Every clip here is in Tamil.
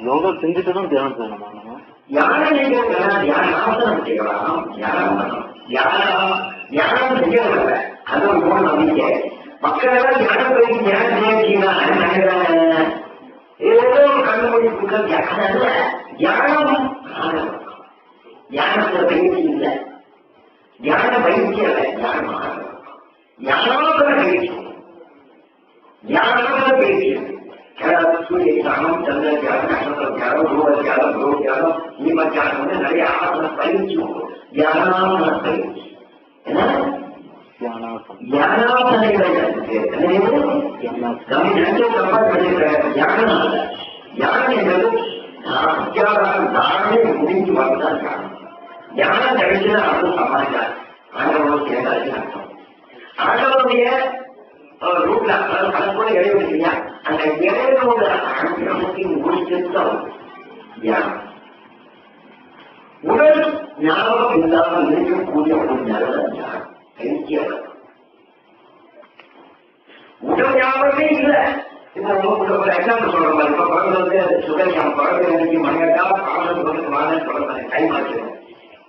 யோகா செஞ்சுட்டு தான் தியானம் செய்யணுமா? தியானம் செய்யலாம். தியானம் செய்யல அது ஒரு மூணு நம்பிக்கை. மக்கள் எல்லாம் தியானம் போய் தியானம் செய்யலாம் ஏதோ கண்டுபிடி தியானம் தியானத்துல பயிற்சி இல்லை. தியான பயிற்சி அல்ல, தியானோட பயிற்சி. தியானோட பயிற்சி சூரிய தியானம், சந்திர தியானம், நட்சத்திர தியானம், ரூப தியானம், குரு தியானம், ஈம தியானம் நிறைய ஆசன பயிற்சி உண்டு. தியானாசன பயிற்சி என்ன? தியானாசனைகள் தியானம் அல்ல. தியானம் என்பது தானே முடிஞ்சு வரதான் தியானம். தியானம் கழிச்சுதான் அர்த்தம் சமாளிச்சார். ஆண்டவனோட சேர்ந்தாச்சு அர்த்தம். ஆண்டவனுடைய ரூட்ல அது கூட இடைவெளி இல்லையா? அந்த இடைவெளியோட அனுப்பிரமத்தின் முடிச்சிருத்தம் தியானம். உடல் ஞாபகம் இல்லாமல் இருக்கக்கூடிய ஒரு நல்ல தியானம் பயிற்சி. உடல் ஞாபகமே இல்லை. ஒரு எக்ஸாம்பிள் சொல்ற மாதிரி இப்ப பிறகு சுகரியம் பிறகு மணியா காலம் தொடர்ந்து கை மாற்றுவோம்.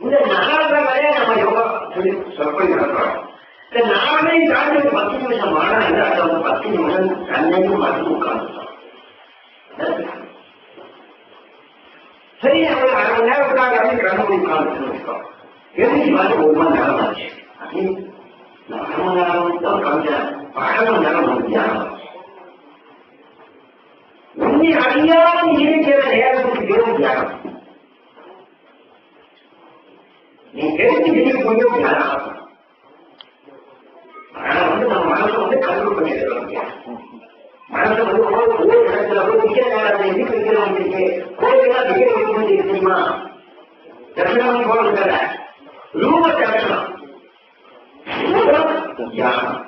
இந்த நாளாவே நம்ம யோகா சொல்லி சொற்பொழி நடத்துறோம். இந்த நாளை தாண்டி ஒரு 10 நிமிஷம் ஆனா இல்லை, அந்த 10 நிமிஷம் கண்ணையும் மாற்றி உட்காந்துட்டோம். சரி, ஒரு அரை மணி நேரம் உட்காந்து கண்ணு உட்காந்து வச்சுக்கோம். எழுதி வந்து 1 மணி நேரம் ஆச்சு. அரை மணி நேரம் தான் காமிச்சேன். 12 மணி நேரம் ஒரு தியானம். உன்னை அறியாமல் இருக்கிற நேரத்துக்கு பேரும் தியானம். நீ தெரிஞ்சு செய்யக்கூடிய தியானம். ஆனா நம்ம மனசை கண்ட்ரோல் பண்ணிட்டு மனசை ஒவ்வொரு இடத்துல விக்கிற நேரத்தை எதுக்கு விக்கிறவங்களுக்கு கோயிலாம் விக்கிற வைக்க தெரியுமா? தட்சிணம் போடுறதுல ரூப தட்சணம் தியானம்.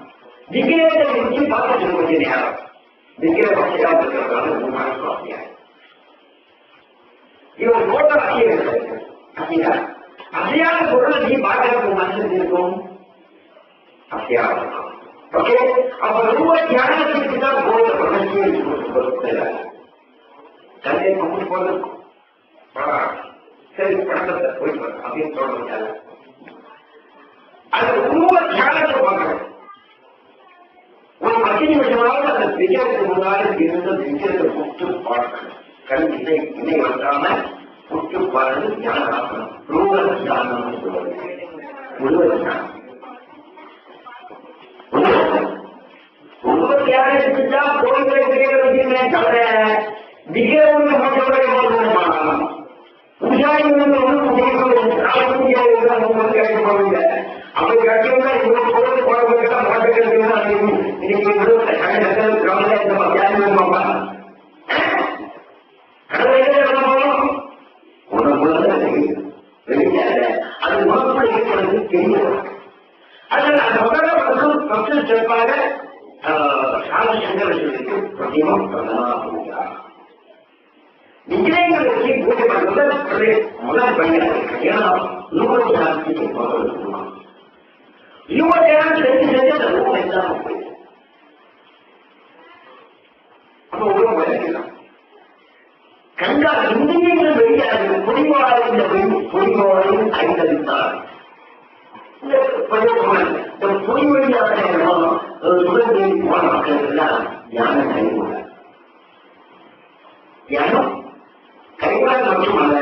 விக்கிரத்தை குறிச்சு பார்த்துட்டு இருக்க நேரம் விக்கிர பட்சையா இருக்கிறதால இவன் போட்ட அசையா அசையாத பொருளை நீ பார்க்கறது மனசு இருக்கும். அசையாத ஓகே. அப்ப ரூப தியானத்துக்கு தான் போத பிரபஞ்சம் தந்தை கொண்டு போறது சரி படத்தை போய் அப்படின்னு சொல்ல முடியாது. அது ரூப தியானத்தை பார்க்கணும். ஒரு 10 நிமிஷமாவது அந்த விஜயத்துக்கு முன்னாடி இருந்த விஜயத்தை புட்டு பார்க்கணும். கண் இணை வந்தாம புட்டு பார்த்து தியானம் ஆகணும். ரூப தியானம் சொல்லுவது உருவ தியானம். உருவ தியானத்துக்கு தான் கோயிலை விஜயமே தவிர விஜயம் மாற்றப்பட பூஜாரி கேட்கப்படுங்க. அப்படி கட்டினா இவ்வளவு பொருள் போடப்பட்ட மாற்றங்கள் இன்னைக்கு அது மனப்பட இருக்கிறது தெரியல. அதனால அந்த முதல்ல பக்தர் சிறப்பாக சாதசங்கருக்கு பிரதிமம் பண்ணலாம். விஜயங்களை வச்சு பூஜை பண்ணுறது முதல் பையன். ஏன்னா நூறு சாட்சிக்கு போகலாம். யுவஜனம் செஞ்சு அந்த ரூபம் இல்லாம போயிடும். அப்ப உருவம் விளக்கலாம். கங்கா இந்தியங்கள் வெளியாக பொறிவாளையும் பொறிவாளையும் ஐந்தளித்தார். இந்த பொறி வழியாக சுழற்சி போன மக்கள் எல்லாம் தியானம் கைகூட தியானம் கைவாள் மட்டுமல்ல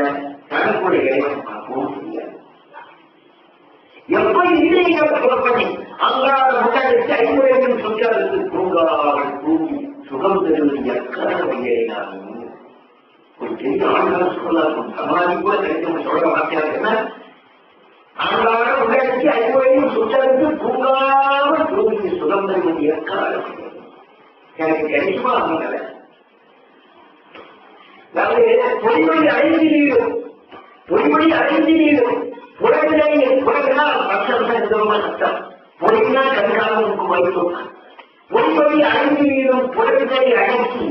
தனக்குடைய இறைவன் பார்க்கவும் முடியாது. எப்ப இந்திரிகளை புறப்படி அங்காத முன்னாடி ஐமுறைகள் சொற்காலத்து தூங்காமல் தூங்கி சுகம் பெறுவது எக்காலம் ஏறினாலும் ஒரு பெரிய ஆண்கள் சொல்லலாம். சமாதி கூட கிடைக்கும் சொல்ற வார்த்தையாக என்ன? அங்காத முன்னாடி ஐமுறையும் சொற்காலத்து தூங்காமல் தூங்கி சுகம் பெறுவது எக்காலம் எனக்கு கிடைக்குமா? அவங்க பொறிமொழி அழிஞ்சிடும். பொறிமொழி அழிஞ்சிடும். புறவினை புறவினா பட்சம் சட்டம். பொறினா கண்காலம் வைக்கும். பொறிமொழி அழிஞ்சிடும். புறவினை அழிச்சி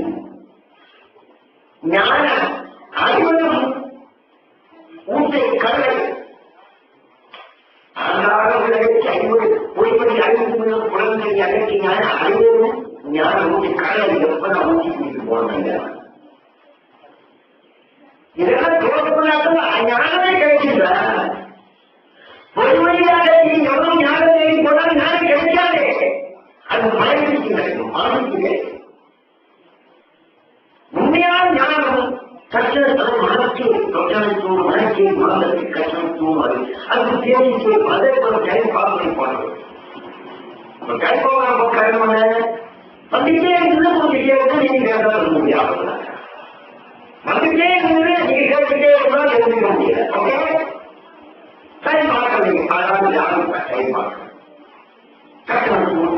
ஞான அறிவனும் ஊட்டை கடலை பொறிமொழி அழிஞ்சிடும். புறவினை அழைச்சி ஞான அறிவனும் ஞான ஊட்டை கடலை எப்ப நான் ஊட்டி போடுறாங்க. இதெல்லாம் தோற்றப்படாத ஞானமே கிடைக்கின்ற பொதுமையாக எவ்வளவு ஞானம் தேடி போனாலும் ஞானம் கிடைக்காதே. அது மனதிற்கு கிடைக்கும், மனதிற்கு கிடைக்கும். உண்மையான ஞானம் கஷ்டத்தோடு மனக்கு தொட்டனத்தோடு மனக்கை மனதிற்கு கஷ்டத்தோடு அது தேவைக்கு அதே போல கைப்பாக போனது. கைப்பாக கடமை வந்துட்டே இருந்து கொஞ்சம் கேட்டு நீங்க கேட்டால் முடியாது. வந்துட்டே இருந்து நீங்க கேட்டுட்டே இருந்தால் எழுதிக்க முடியாது. ஓகே, கை பார்க்கறீங்க. அதாவது யாரும் கை பார்க்க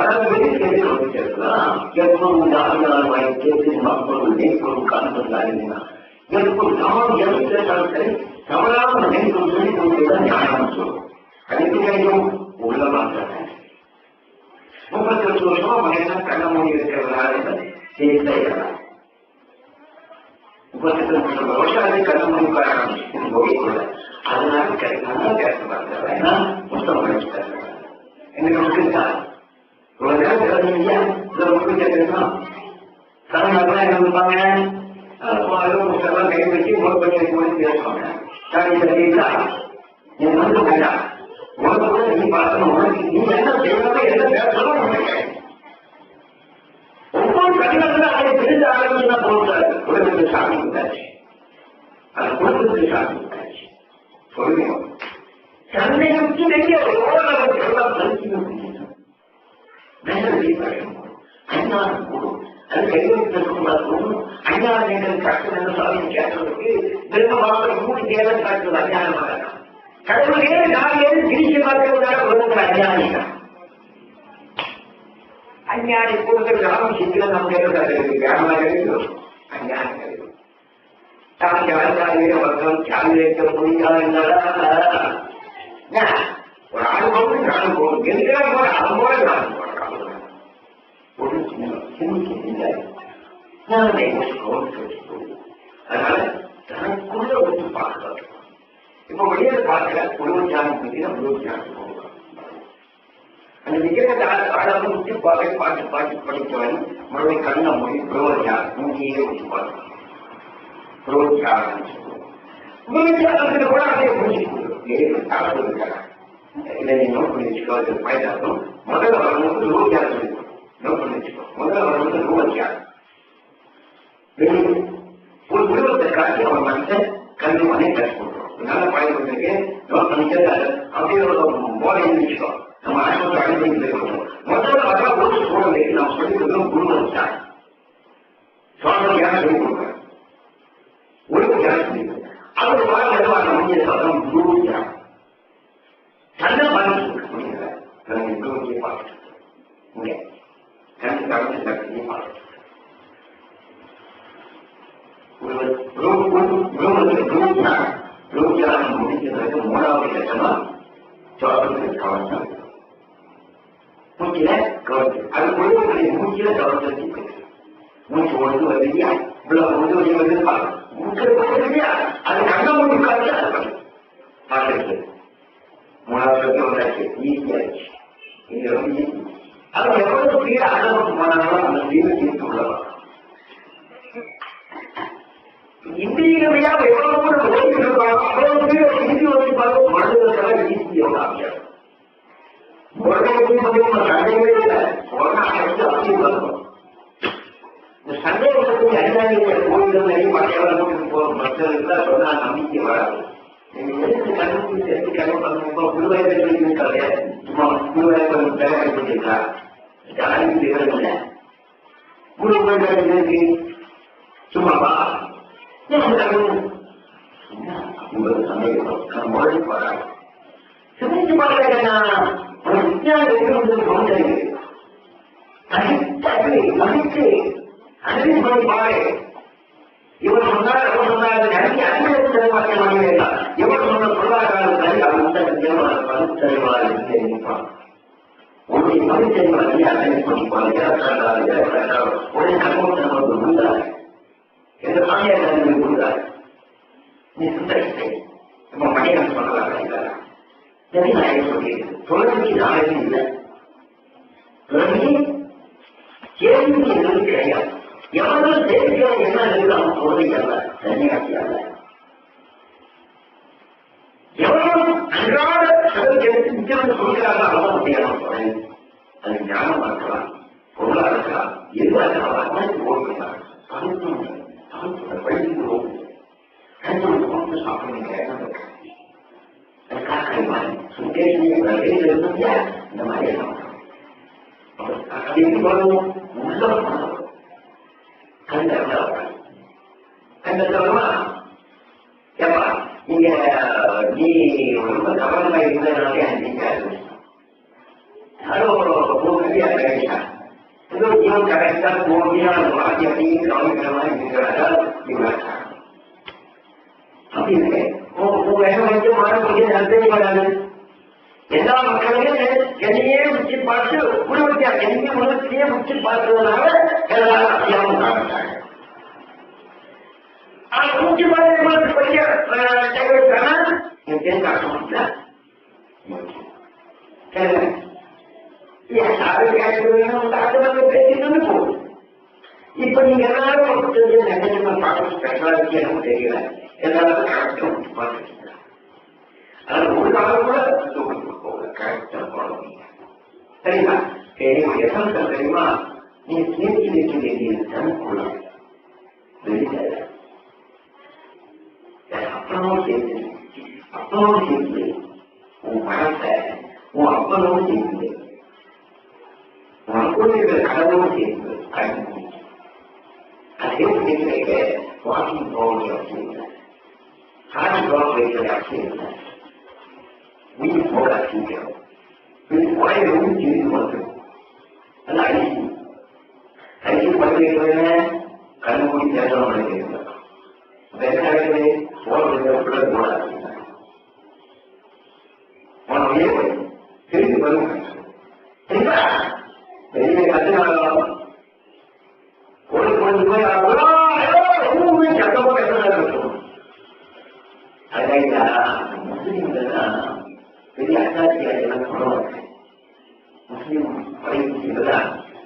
அதாவது வெளியே வந்துருக்கலாம். எப்போது ஆளுநர் வாங்கி கேட்டு மக்கள் நேற்று காண்பது எப்போது சமம் எதிர்த்தாலும் சரி தவறாக நினைத்து சொல்லி கொண்டுதான் ஞானம் சொல்லும். அதுக்கு கிடைக்கும் உள்ள மாற்றாங்க. 38 வருஷமா மகன் கண்ண மூடி இருக்கிறதுனால செய்யலாம். 38 வருஷம் அது கண்ண மூடி போய்கொள்ள அதனால கிடைக்கலாம் பேச ஏன்னா புத்தகம் படிச்சுட்டாங்க. எனக்கு முடிச்சா ஒரு நேரம் இல்லையா இதை முக்கிய கேட்கணும். தலைநகரம் என்ன இருப்பாங்க புத்தகம் கை வச்சு ஒரு பண்ணி பேசுவாங்க. தெரியுதா நீ வந்து வேண்டாம் உனக்கு கூட நீ பார்க்கணும். உனக்கு நீ என்ன செய்யணும் என்ன பேசணும் ஒவ்வொரு கடிதத்துல அதை தெரிஞ்ச ஆரம்பிச்சுன்னா போகிறாரு. உலகத்துக்கு சாமி உண்டாச்சு, அது குடும்பத்துக்கு சாமி உண்டாச்சு. சொல்லுங்க தன்னை நோக்கி வெளியே எல்லாம் பரிசீலனை அஞ்ஞானம் கூடும். அது கைவிட்டு அஞ்ஞானங்கள் கஷ்டம் சாமி கேட்கறதுக்கு திரும்ப வாசல் மூணு தேவை காட்டுவது அஞ்ஞானமாக கடவுள் ஏழு நாலு ஏழு பிரிச்சு பார்க்கிறதுனால உலகத்தில் அஞ்ஞானிதான். அஞ்ஞானி கொடுக்கிறது ஆரம்பிச்சுல நம்ம இருக்கிறோம். அஞ்ஞானம் கிடைக்கும். தான் ஜாதிய மக்கள் ஜாதி வைக்க முடியாத ஒரு ஆள் போகும் நானும் போகும் எதுக்காக போற அது போல நானும் போறேன். ஒரு சின்ன அதனால தனக்குள்ள ஒன்று பார்க்கலாம். இப்ப வெளியில பார்க்கல உணவு தியானம் பற்றினா உணவு தியானம் போகலாம். அந்த விக்கிரகத்தை ஆடாம முட்டி பாட்டு பாட்டு பாட்டு படித்தவன் மறுபடியும் கண்ண மொழி உணவு தியானம் மூங்கியே வச்சு பார்க்கலாம். உணவு தியானம் உணவு தியானத்துல கூட அதே முடிச்சு இதை நீ நோட் பண்ணி வச்சுக்கோ. அது பயனாகும். முதல்ல வரவங்களுக்கு உணவு தியானம் சொல்லிக்கணும். நோட் பண்ணி வச்சுக்கோ. முதல்ல வரவங்களுக்கு உணவு தியானம் ஒரு உருவத்தை காட்டி அவன் மனுஷன் கல்வி மனை கற்றுக்கொள்றோம். நல்ல பயன்படுத்திருக்கு நோட் பண்ணிக்கிறது அப்படியே போதை வச்சுக்கோ. நம்ம ஆசிரியர் அனுமதி கொடுத்தோம். முதல்ல வர ஒரு சூழலுக்கு நாம் சொல்லிக் கொடுக்கணும். குருவம் தான் சோழன் யாரும் சொல்லிக் கொடுக்குறேன். ஒழுங்கு யாரும் சொல்லிக் கொடுக்குறேன். அவர் வாழ்க்கை முடிஞ்ச சொல்றோம் குரு யார் தன்னை பாதிச்சு முடியல. குருவத்தையே பார்த்துட்டு இங்கே கணக்கு கலந்து சக்தியை பார்த்துட்டு முடிக்கிறது மூணாவது கட்டமா சுவாசத்துக்கு கவனம். மூச்சில கவனம் அது முழுவதுடைய மூச்சில கவனத்தை மூச்சு ஒழுங்கு வருதியா இவ்வளவு ஒழுங்கு வெளியே வந்து மூச்சு வருதியா அது கண்ண மூடி உட்கார்ந்து அதை பார்த்து மூணாவது வந்தாச்சு ஈஸியாச்சு. இது ரொம்ப ஈஸி. அது எவ்வளவு ஸ்பீடா அனுபவம் போனாலும் அந்த ஸ்பீடு தீர்த்து உள்ளவா இந்தியா எவ்வளவு கூட ஓய்வு இருக்காங்க. அவ்வளவு பேர் இந்தி வந்து பார்த்து மனிதர்களாக ஈஸியாக ஆகியார். சண்டைகளே இல்லை. அப்படி வரணும். இந்த சந்தேகத்துக்கு அஞ்சாங்க கோயில்கள் மற்ற போகும் மற்றவர்கள் சொன்னா நம்பிக்கை வராது. எடுத்து கண்டுபிடிச்சு எடுத்து கண்டுபிடிப்பா குருவாயூர் இருக்காது. சும்மா குருவாயூர் வேலை கண்டுபிடிச்சிருக்கா அறிவிப்பு இல்லை. குருவாயூர் சும்மாவா சிந்திச்சு பார்க்கறா ஒரு விஞ்ஞானம் மதித்து அனுமதி பண்ணி பாரு. இவர் சொன்னார் அவர் சொன்னார் நிறைய அனுமதி பார்க்க மாட்டேன். எவர் சொன்ன பொருளாதாரத்தை அந்த பகுத்தறிவார் நினைப்பான். உன்னுடைய பகுத்தறிவார் அனுமதி பண்ணிப்பார். உடனே கண்ணோட்டம் உண்டார் என்ற சாமியார் நன்மை கொடுத்தார். நீ சுந்தரித்தை நம்ம மணியன் சொல்லலாம். நான் சொல்லியிருக்கேன் தொடர்ந்து நாளைக்கு இல்லை. தொடர்ந்து கேள்வி என்பது கிடையாது. எவர்கள் தேவையான என்ன இருக்கு அவன் சொல்றதை அல்ல தனியாட்சி அல்ல. அது ஞானமா இருக்கலாம், பொருளா இருக்கலாம், எதுவாக இருக்கலாம், அனைத்து ஓடுகிறார். தகுந்த வழிந்து ஓடுது. போட்டு சாப்பிடுங்க. அதுக்காக இந்த மாதிரி அது எப்படி வரணும்? உள்ள கண்டமா ஏப்பா நீங்க நீ ரொம்ப கவனமா இருந்ததுனாலே நீங்க ஏதோ ஜீவன் கரெக்டா போகியா அந்த வாக்கி அப்படின்னு கவனிக்கிற மாதிரி இருக்கிறதா அப்படி இருக்கு. எல்லா மக்களுமே என்னையே முச்சி பார்த்து உணவுக்கு என்னையே உணர்ச்சியே முச்சி பார்த்ததுனால எல்லாரும் அறியாம காமிட்டாங்க. முச்சி பார்த்து பேசிட்டு போகுது. இப்ப நீங்க எல்லாரும் பார்க்க தெரியல, எல்லாரும் கரெக்டா பார்த்துட்டு அது ஒரு நாள் கூட கரெக்டா போடுவீங்க. சரிங்களா? எசன்ஸ் தெரியுமா? நீங்க சேர்த்து வைக்க வேண்டியது தனக்குள்ள வெளியில அப்பனும் சேர்த்து அப்பனும் சேர்த்து உன் மனத்தை உன் அப்பனும் சேர்த்து உனக்குள்ள இருக்கிற கடவுளும் சேர்த்து கடன் அதே வைக்க வாக்கிங் போக வேண்டிய அவசியம் இல்லை, காட்சி போக வேண்டிய அவசியம் இல்லை. உயிர் போக சீக்கிரம் உடையவும் தீர்ந்து வந்துடும். அது ஐசி பண்ணிருக்கிறத கண்மூடி தேர்தல் பண்ணிருக்கிறார். வெங்காயத்தை போடுறதுக்குள்ள போடாது திரும்பி வரும். சரிங்களா? வெளியே கத்துனாலும் ஒரு கொஞ்சம் போய் சட்டமா கட்டுறதா இருக்கும். அதான் முஸ்லீம்கள் பெரிய அட்டாட்சியாளர்கள் சொல்லுவாங்க. முஸ்லீம் படைப்புகளா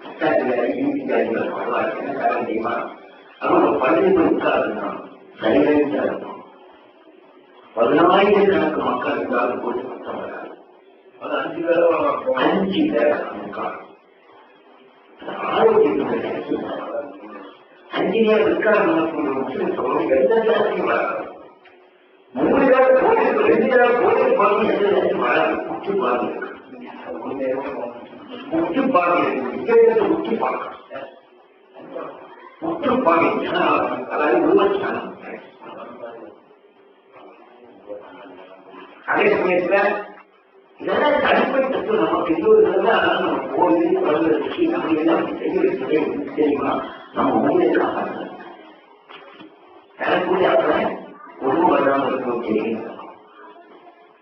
அட்டாட்சியாளர் ஈசியாளர்கள் சொல்லுவாங்க. என்ன காரணம் தெரியுமா? அவங்க பள்ளியில் உட்கார்ந்து சரியா இருக்கும். 10,000 மக்கள் இருந்தாலும் கூட சத்தம் வராது. 5 பேர் ஆரோக்கியத்துக்கு 5 பேர் இருக்காங்க. முஸ்லீம் சொல்லுவாங்க எந்த ஜாதியும் வராது. 3 பேர் கோயில் 2 பேர் கோயில் பாருங்க எந்த வராது. முற்று பாருங்க முற்று பாருங்க முற்று பார்க்க முற்று பாருங்க. அதாவது உருவச்சானம். அதே சமயத்துல இதெல்லாம் தனிப்பை தத்து நமக்கு எல்லோருதான் நம்ம கோயில் வருவதற்கு நம்ம எல்லாம் செய்ய வைப்பதே தெரியுமா? நம்ம உயிரை காப்பாற்ற தரக்கூடிய அப்புறம் ஒன்றும் வராமல் இருக்கும் தெரியும்.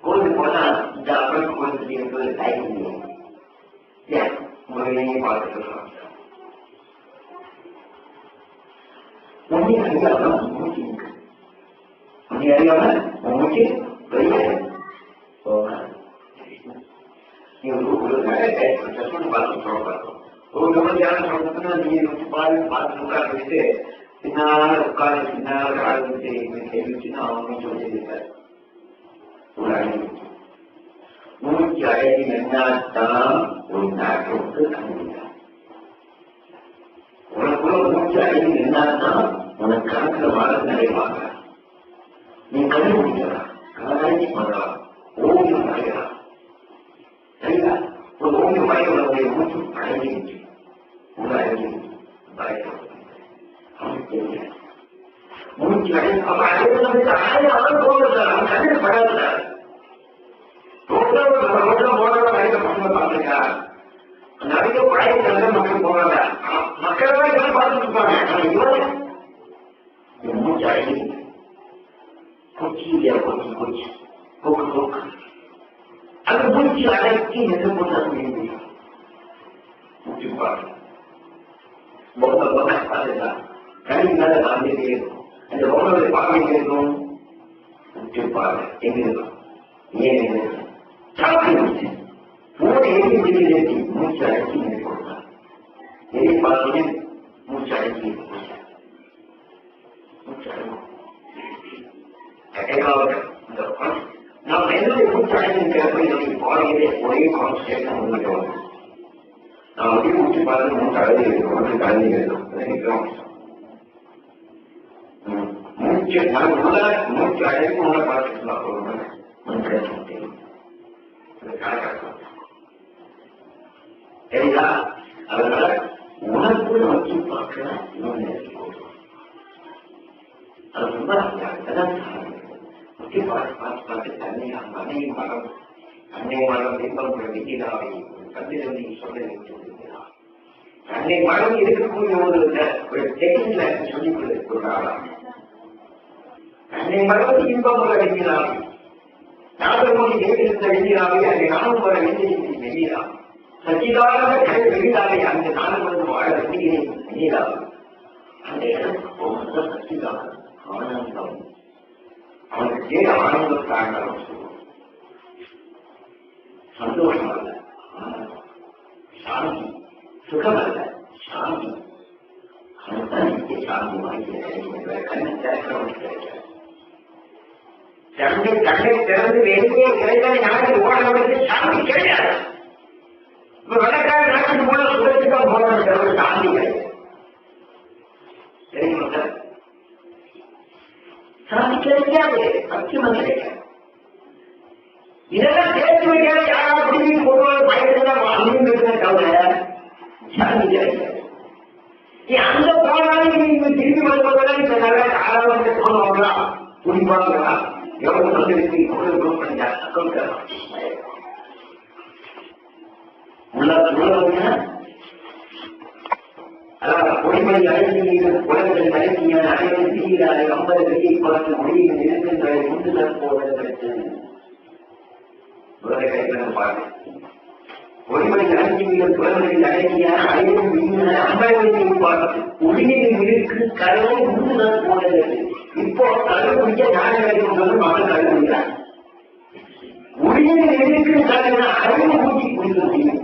கோவில் போனா இந்த அப்புறம் கோயில் என்பது டைம் முறையே பார்த்துட்டு உண்மை அறியாம மூச்சு உண்மை அறியாம மூச்சு வெளியே போகாது. ஒரு நடை பார்த்து சொல்லப்படும். ஒரு நிமிடம் சொல்றதுன்னா நீங்க பார்த்து உட்கார்ந்துட்டு பின்னால உட்கார்ந்து பின்னால ஆரம்பிச்சு தெரிவிச்சுன்னா அவங்க சொல்லியிருக்காரு. மூச்சு அழகி என்னாத்தான் ஒரு நாட்டோடு கண்டுபிடிக்கிறார். உனக்குள்ள மூச்சு அழகி என்னாத்தான் உனக்கு கணக்குல வாழ நிறைவாங்க. நீ கண்டுபிடிக்கலாம், கலாய்ச்சி பண்ணலாம், ஓவியம் வரையலாம். சரிங்களா? ஒரு ஓவியம் வரைகிறவங்களுடைய மூச்சு அழகிருச்சு, உங்க அழகி வரையலாம். மூச்சு அழகி அப்ப அழகு அவன் போகிறார், அவன் கண்ணில் படாதுறார். நிறைய பழகிட்டு மக்கள் போறாங்க. மக்கள் தான் பார்த்துட்டு இருப்பாங்க. மூச்சு அழகி கொச்சி இல்லையா? கொச்சி கொச்சி கொக்கு கொக்கு அந்த மூச்சு அடக்கி எது போட்டு மூச்சு பாரு பாருங்க. கணினால வாழ்ந்துட்டே இருக்கும். அந்த பொருளை பார்வையிட்டே இருக்கும். மூச்சு பாரு எங்க இருக்கும்? ஏன் சாப்பிட்டு மூணு எரி முடிக்கிறது மூச்சு அடக்கி கொடுத்தார். எரி பார்த்தோன்னே மூச்சு அடக்கி மூச்சு அடக்கும். நாம் என்னுடைய மூச்சு அடக்கின் கிழமை பாதையிலே ஒரே கான்செப்ட் முன்னிட்டு வரும். அப்படி ஊற்றி பார்த்து மூச்சு அழகு இருக்கும் கலந்து இருக்கும் மூச்சு உள்ள மூச்சு அழைப்பு உள்ள பார்த்துக்கலாம் சரிங்களா? அதனால உணர்வு நோக்கி பார்க்க அது ரொம்ப முக்கிய பார்த்து தன்னை அன்னை மரம் தீபம் விதினாவை கண்டிதம் நீ சொல்ல வைத்திருக்கிறார். அன்னை மரம் இருக்கக்கூடிய ஒரு டெக்னிக்ல சொல்லிக் கொடுக்கிறாராம். அன்னை மரம் இன்பம் வர வெண்ணிலாவை நாகமொழி தேவித்த வெண்ணிலாவை அன்னை நானும் வர வெண்ணிலாம் சச்சிதானந்த கலை வெளியாவை அந்த நானும் வந்து வாழ வெண்ணிலாவை அந்த இடத்துக்கு போகிறது சச்சிதானந்த ஆனந்தம். அவனுக்கு ஆனந்தம் காரணம் சந்தோஷம் அல்ல, சாந்தி, சுகம் அல்ல, சாந்தி. அவனுக்கு சாந்தி வாங்கிய கண்ணை திறக்கிறவனுக்கு கண்ணை திறந்து வெளியே கிடைத்தால் யாரும் ஓடவனுக்கு சாந்தி கிடையாது. இப்ப வடக்காடு நாட்டுக்கு போன சுரத்துக்காக போனவனுக்கு சாந்தி கிடையாது. தெரியுமா சார்? சாந்தி கிடைக்காது, சத்தியமா கிடைக்காது. இதெல்லாம் சேர்த்து வைக்காத யாராவது பொருள் பயன்படுத்த தவிர சாந்தி கிடைக்காது. அந்த போனாலும் நீங்க திரும்பி வருவதெல்லாம் இந்த நல்ல ஆராதனை போனவங்களா குறிப்பாங்களா எவ்வளவு சந்திருக்கு பொறிமொழி அழைத்தீங்க உலகத்தில் அழைத்தீங்க அனைவரும் தீராது 50 வெள்ளியை பார்த்து மொழியில் இருக்கின்ற முன்னுதல் போவதற்கு உலக கைகளை பாருங்க. பொறிமொழி அழைத்தீங்கள் குழந்தைகள் அழைத்திய அனைவரும் 50 வெள்ளியை பார்த்து ஒளியில் இருக்கு கருவை முன்னுதல் போவதற்கு. இப்போ கருவுடைய ஞானங்களும் மக்கள் கருவுகிறார். ஒளியில் இருக்கு கருவினா அறிவு ஊட்டி புரிந்து முடியும்.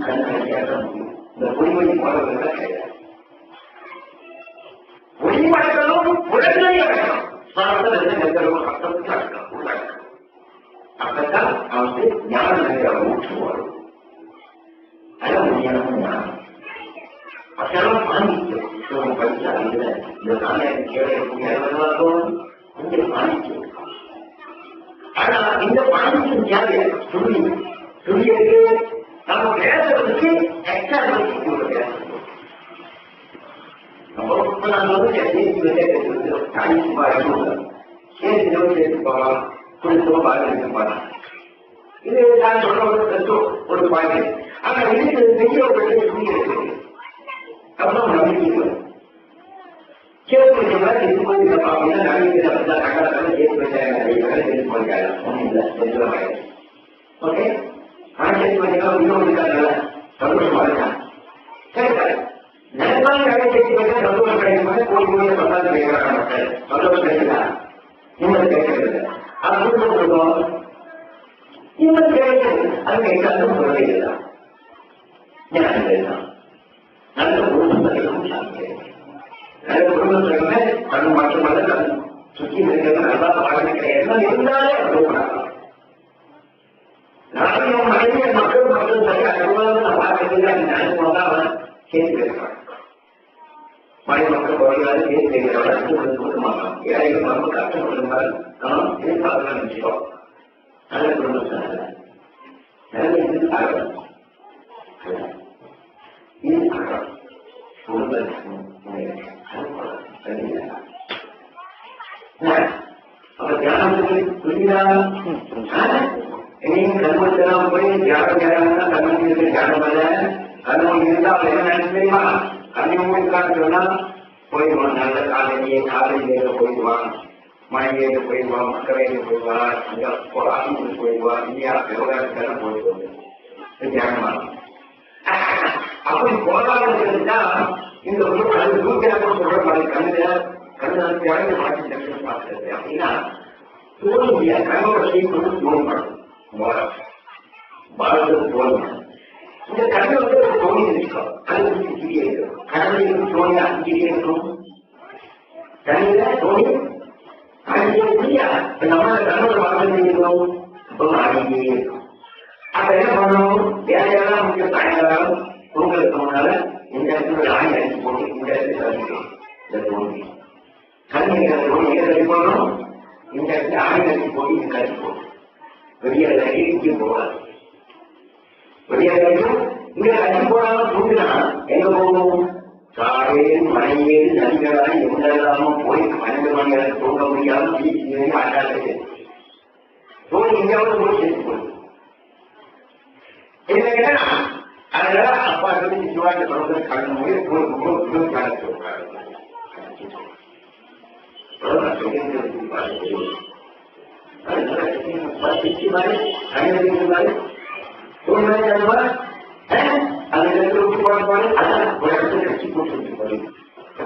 இந்த பொறிமொழி பாடல்கள் கிடையாது. ஒளிமடங்களும் உடனே அடக்கம் சார்ந்தரும் அர்த்தத்துக்கு அடக்கம் உள்ளடக்கம். அப்பதான் அவனுக்கு ஞான நிலையை ஊற்று வரும். அதான் உண்மையான ஞானம். அதெல்லாம் பாண்டிக்கும் படிச்சா இந்த நாளைக்கு கேட்கக்கூடிய கொஞ்சம் பாண்டிக்கும். ஆனா இந்த பாண்டிக்கும் தேவையா துணியருக்கு நம்ம பேசுறதுக்கு எக்ஸ்ட்ரா பேசணும். இது நான் சொல்ற ஒரு பாயிண்ட். ஆனா இது பெரிய அப்புறம் நம்பிக்கை கேட்க இருக்கும்போது ஓகே சந்தோஷமா இருக்காங்க. கேட்காது நெருப்பாக கடை சேர்த்து சந்தோஷம் கிடைக்கும் கோடி சந்தானம் கேட்கிறாங்க. மக்கள் சந்தோஷம் கிடைக்குதா? நீங்கள் கேட்கறது அது கொடுக்கும். நீங்கள் கிடைக்கிறது அது எங்காலும் சொல்றீங்களா? நல்ல குடும்பம் நல்ல குடும்பம் கண் மட்டுமல்ல கண் சுற்றி இருக்கிறது நல்லா வாழ்க்கை எல்லாம் இருந்தாலே அனுபவம். நாளைக்கு மனைவிய மக்கள் மக்கள் சரி அனுபவம் நான் பார்க்கறது அந்த அனுபவம் தான் அவன் கேட்டு பேசுறான். மனை மக்கள் குறையாது கேட்டு பேசுறவன் அனுபவம் கொடுக்க மாட்டான். ஏழைகள் நம்ம கஷ்டப்படுறால் நாம் எதிர்பார்க்க நினைச்சோம். நல்ல குடும்பம் சொன்ன நல்ல இது அறம் இது அறம் அப்ப தியானத்துக்கு புரியுதா? எங்கேயும் கர்மத்தெல்லாம் போய் தியானம் தியானம்னா கர்மத்துக்கு தியானம் அல்ல. கர்மம் இருந்தா அவன் என்ன நினைச்சு தெரியுமா? கர்மம் சொன்னா போயிடுவான். நல்ல காலையில போயிடுவான், மனைவியில போயிடுவான், மக்களையில போயிடுவான், அங்க ஆசிரியர் போயிடுவான், இந்தியா விவகாரத்தெல்லாம் போயிடுவாங்க. தியானமா அப்படி போராடுறதுன்னா இந்த நூற்றாண்டு சொல்ற கண்ணு திறந்து மாற்றி தர்ஷனம் பார்க்கிறது அப்படின்னா தோல்விய கண்ணோட தோல்படும் பாரதம் தோல்வி. இந்த கண்ணு ஒரு தோல்வி இருக்கும். கண்ணு கீழே இருக்கும். கடவுளுக்கு தோல்வி அங்கேயே இருக்கும். தனியில தோல்வி அங்கே இல்லையா? நம்ம கண்ணோட வாழ்க்கை இருக்கும். அங்கேயே இருக்கும். அப்ப என்ன பண்ணணும்? வேலையெல்லாம் முக்கிய சாயங்காலம் தூங்குறதுக்கு முன்னால இந்த இடத்துல ஆணி அடிச்சு போட்டு இந்த இடத்துல கழிக்கணும். இந்த தோண்டி கண்ணி எங்க கழி போடணும், இந்த இடத்துல ஆணி அடிச்சு போட்டு இங்க கழிச்சு போடணும். வெளியே கட்டி இங்கே போகாது. வெளியே கழிக்கும் இங்க கட்டி போடாம தூங்கினா எங்க போகணும்? காலையில் மழையேறி நதிகளால் எங்கெல்லாம போய் 12 மணி நேரம் தூங்க முடியாம வீட்டு ஆட்டாது தோணி எங்கேயாவது போய் சேர்த்து போய் என்ன அதனால அப்பா சொல்லி சிவாஜி சொல்றது கலந்து போய்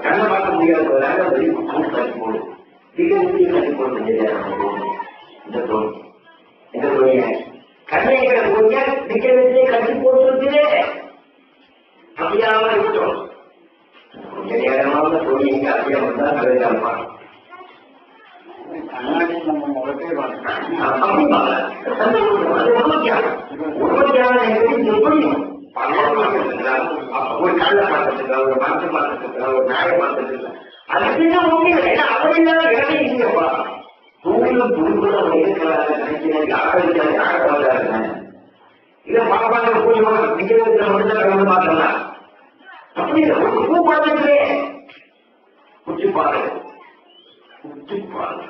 கண்ணை பார்க்க முடியாத வெளியே கட்டி போடு கட்டி போட இந்த தோணி இந்த தோணிய கண்ணைகளை தோணிய நிக்கிறதே கட்டி போட்டு அப்படியாம இருக்கட்டும். கொஞ்ச நேரமாக தோணி எங்க அப்படியே வந்தா நல்லதா கண்ணாடி நம்ம முகத்தே ஒரு கல்ல பார்த்துருக்கா, ஒரு மரத்தை பார்த்துருக்கா, ஒரு நாயை பார்த்துருக்கா, அதுதான் முடியல. ஏன்னா அப்படின்னா இடமே இல்லையப்பா. தூளும் துரும்பும் அவங்க இருக்கிறாங்க நினைக்கிறேன். யாரும் யார பார்த்தாருங்க இதை பாப்பாங்க போய் நிக்கிறதுல மட்டும்தான் கடந்து பார்க்கலாம். அப்படி ஒரு பூ பார்த்துட்டு உச்சி பாரு உச்சி பாரு